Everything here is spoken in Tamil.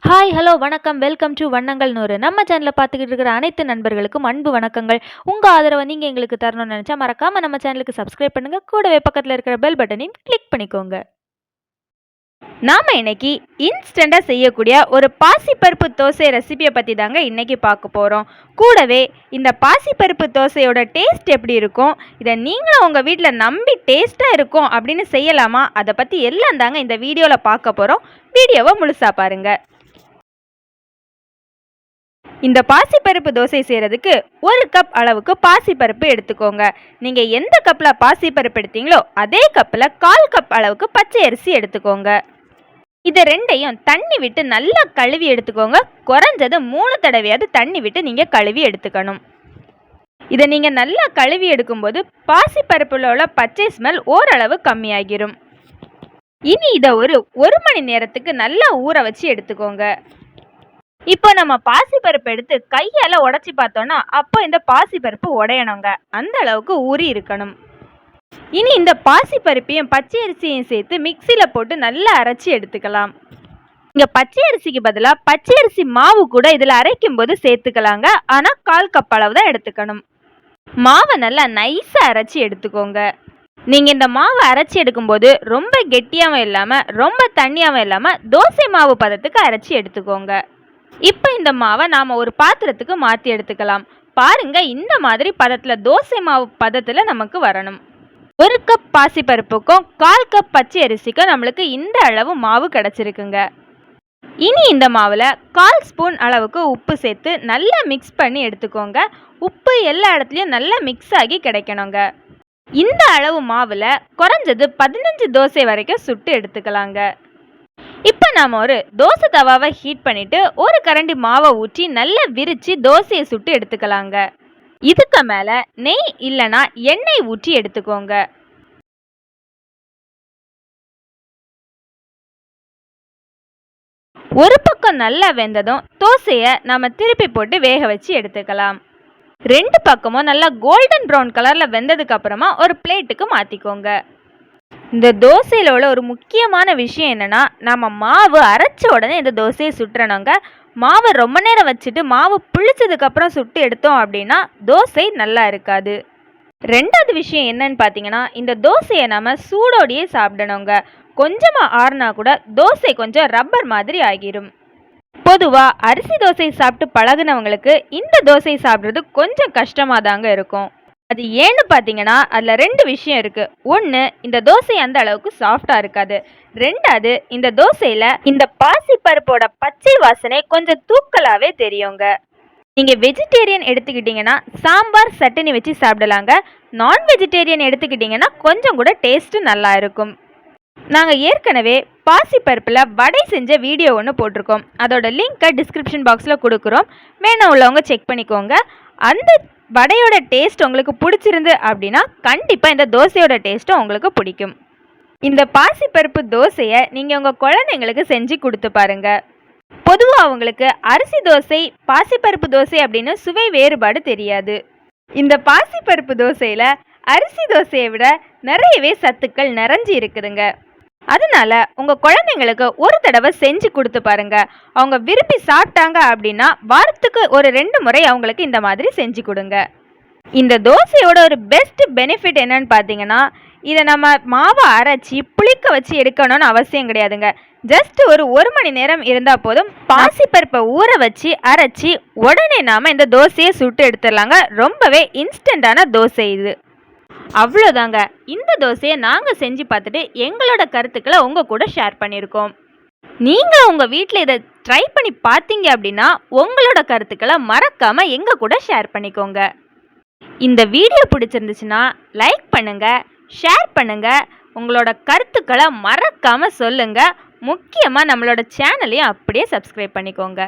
ஹாய், ஹலோ, வணக்கம். வெல்கம் டு வண்ணங்கள் 100. நம்ம சேனலை பார்த்துக்கிட்டு இருக்கிற அனைத்து நண்பர்களுக்கும் அன்பு வணக்கங்கள். உங்கள் ஆதரவை நீங்கள் எங்களுக்கு தரணும்னு நினச்சா மறக்காமல் நம்ம சேனலுக்கு சப்ஸ்கிரைப் பண்ணுங்கள். கூடவே பக்கத்தில் இருக்கிற பெல் பட்டனையும் கிளிக் பண்ணிக்கோங்க. நாம் இன்னைக்கு இன்ஸ்டண்ட்டாக செய்யக்கூடிய ஒரு பாசிப்பருப்பு தோசை ரெசிபியை பற்றி தாங்க இன்றைக்கி பார்க்க போகிறோம். கூடவே இந்த பாசிப்பருப்பு தோசையோட டேஸ்ட் எப்படி இருக்கும், இதை நீங்களும் உங்கள் வீட்டில் நம்பி டேஸ்ட்டாக இருக்கும் அப்படின்னு செய்யலாமா, அதை பற்றி எல்லாம் தாங்க இந்த வீடியோவில் பார்க்க போகிறோம். வீடியோவை முழுசாக பாருங்கள். இந்த பாசிப்பருப்பு தோசை செய்கிறதுக்கு 1 கப் அளவுக்கு பாசிப்பருப்பு எடுத்துக்கோங்க. நீங்கள் எந்த கப்பில் பாசிப்பருப்பு எடுத்தீங்களோ அதே கப்பில் 1/4 கப் அளவுக்கு பச்சை அரிசி எடுத்துக்கோங்க. இதை ரெண்டையும் தண்ணி விட்டு நல்லா கழுவி எடுத்துக்கோங்க. குறைஞ்சது 3 தடவையாவது தண்ணி விட்டு நீங்கள் கழுவி எடுத்துக்கணும். இதை நீங்கள் நல்லா கழுவி எடுக்கும்போது பாசிப்பருப்பில் உள்ள பச்சை ஸ்மெல் ஓரளவு கம்மியாகிரும். இனி இதை ஒரு மணி நேரத்துக்கு நல்லா ஊற வச்சு எடுத்துக்கோங்க. இப்போ நம்ம பாசிப்பருப்பு எடுத்து கையால் உடச்சி பார்த்தோன்னா அப்போ இந்த பாசிப்பருப்பு உடையணுங்க. அந்த அளவுக்கு ஊறி இருக்கணும். இனி இந்த பாசிப்பருப்பையும் பச்சை அரிசியையும் சேர்த்து மிக்சியில் போட்டு நல்லா அரைச்சி எடுத்துக்கலாம். இங்கே பச்சை அரிசிக்கு பதிலாக பச்சை அரிசி மாவு கூட இதில் அரைக்கும் போது சேர்த்துக்கலாங்க. ஆனால் 1/4 கப் அளவு தான் எடுத்துக்கணும். மாவை நல்லா நைஸாக அரைச்சி எடுத்துக்கோங்க. நீங்கள் இந்த மாவை அரைச்சி எடுக்கும்போது ரொம்ப கெட்டியாகவும் இல்லாமல் ரொம்ப தண்ணியாகவும் இல்லாமல் தோசை மாவு பதத்துக்கு அரைச்சி எடுத்துக்கோங்க. இப்போ இந்த மாவை நாம் ஒரு பாத்திரத்துக்கு மாற்றி எடுத்துக்கலாம். பாருங்க, இந்த மாதிரி பதத்தில் தோசை மாவு பதத்தில் நமக்கு வரணும். 1 கப் பாசிப்பருப்புக்கும் 1/4 கப் பச்சை அரிசிக்கும் நம்மளுக்கு இந்த அளவு மாவு கிடச்சிருக்குங்க. இனி இந்த மாவில் 1/4 ஸ்பூன் அளவுக்கு உப்பு சேர்த்து நல்லா மிக்ஸ் பண்ணி எடுத்துக்கோங்க. உப்பு எல்லா இடத்துலையும் நல்லா மிக்ஸ் ஆகி கிடைக்கணுங்க. இந்த அளவு மாவில் குறைஞ்சது 15 தோசை வரைக்கும் சுட்டு எடுத்துக்கலாங்க. இப்போ நாம் ஒரு தோசை தவாவை ஹீட் பண்ணிவிட்டு ஒரு கரண்டி மாவை ஊற்றி நல்லா விரித்து தோசையை சுட்டு எடுத்துக்கலாங்க. இதுக்கு மேலே நெய் இல்லைனா எண்ணெய் ஊற்றி எடுத்துக்கோங்க. ஒரு பக்கம் நல்லா வெந்ததும் தோசையை நாம் திருப்பி போட்டு வேக வச்சு எடுத்துக்கலாம். 2 பக்கமும் நல்லா கோல்டன் ப்ரௌன் கலரில் வெந்ததுக்கு அப்புறமா ஒரு பிளேட்டுக்கு மாற்றிக்கோங்க. இந்த தோசையில் உள்ள ஒரு முக்கியமான விஷயம் என்னென்னா, நம்ம மாவு அரைச்ச உடனே இந்த தோசையை சுட்டுறணுங்க. மாவை ரொம்ப நேரம் வச்சுட்டு மாவு புளிச்சதுக்கப்புறம் சுட்டு எடுத்தோம் அப்படின்னா தோசை நல்லா இருக்காது. 2வது விஷயம் என்னன்னு பார்த்தீங்கன்னா, இந்த தோசையை நம்ம சூடோடையே சாப்பிடணுங்க. கொஞ்சமாக ஆறுனா கூட தோசை கொஞ்சம் ரப்பர் மாதிரி ஆகிரும். பொதுவாக அரிசி தோசை சாப்பிட்டு பழகுனவங்களுக்கு இந்த தோசை சாப்பிட்றது கொஞ்சம் கஷ்டமாக தாங்க இருக்கும். அது ஏன்னு பார்த்தீங்கன்னா அதில் 2 விஷயம் இருக்குது. ஒன்று, இந்த தோசை அந்த அளவுக்கு சாஃப்டாக இருக்காது. 2வது, இந்த தோசையில் இந்த பாசிப்பருப்போட பச்சை வாசனை கொஞ்சம் தூக்கலாகவே தெரியுங்க. நீங்கள் வெஜிடேரியன் எடுத்துக்கிட்டிங்கன்னா சாம்பார் சட்னி வச்சு சாப்பிடலாங்க. நான் வெஜிடேரியன் எடுத்துக்கிட்டிங்கன்னா கொஞ்சம் கூட டேஸ்ட்டு நல்லா இருக்கும். நாங்கள் ஏற்கனவே பாசிப்பருப்பில் வடை செஞ்ச வீடியோ ஒன்று போட்டிருக்கோம். அதோட லிங்க்கை டிஸ்கிரிப்ஷன் பாக்ஸில் கொடுக்குறோம். வேணும் உள்ளவங்க செக் பண்ணிக்கோங்க. அந்த வடையோட டேஸ்ட் உங்களுக்கு பிடிச்சிருந்து அப்படின்னா கண்டிப்பாக இந்த தோசையோட டேஸ்ட்டும் உங்களுக்கு பிடிக்கும். இந்த பாசிப்பருப்பு தோசையை நீங்கள் உங்கள் குழந்தைங்களுக்கு செஞ்சு கொடுத்து பாருங்கள். பொதுவாக அவங்களுக்கு அரிசி தோசை பாசிப்பருப்பு தோசை அப்படின்னு சுவை வேறுபாடு தெரியாது. இந்த பாசிப்பருப்பு தோசையில் அரிசி தோசையை விட நிறையவே சத்துக்கள் நிறைஞ்சி இருக்குதுங்க. அதனால உங்கள் குழந்தைங்களுக்கு ஒரு தடவை செஞ்சு கொடுத்து பாருங்க. அவங்க விரும்பி சாப்பிட்டாங்க அப்படின்னா வாரத்துக்கு ஒரு 2 முறை அவங்களுக்கு இந்த மாதிரி செஞ்சு கொடுங்க. இந்த தோசையோட ஒரு பெஸ்ட் பெனிஃபிட் என்னன்னு பார்த்தீங்கன்னா, இதை நம்ம மாவை அரைச்சி புளிக்க வச்சு எடுக்கணும்னு அவசியம் கிடையாதுங்க. ஜஸ்ட் ஒரு மணி நேரம் இருந்தால் போதும். பாசிப்பருப்பை ஊற வச்சு அரைச்சி உடனே நாம் இந்த தோசையை சுட்டு எடுத்துடலாங்க. ரொம்பவே இன்ஸ்டண்ட்டான தோசை இது. அவ்வளோதாங்க. இந்த தோசையை நாங்கள் செஞ்சு பார்த்துட்டு எங்களோட கருத்துக்களை உங்கள் கூட ஷேர் பண்ணியிருக்கோம். நீங்கள் உங்கள் வீட்டில் இதை ட்ரை பண்ணி பார்த்தீங்க அப்படின்னா உங்களோட கருத்துக்களை மறக்காமல் எங்கள் கூட ஷேர் பண்ணிக்கோங்க. இந்த வீடியோ பிடிச்சிருந்துச்சுன்னா லைக் பண்ணுங்கள், ஷேர் பண்ணுங்கள், உங்களோட கருத்துக்களை மறக்காமல் சொல்லுங்கள். முக்கியமாக நம்மளோட சேனலையும் அப்படியே சப்ஸ்கிரைப் பண்ணிக்கோங்க.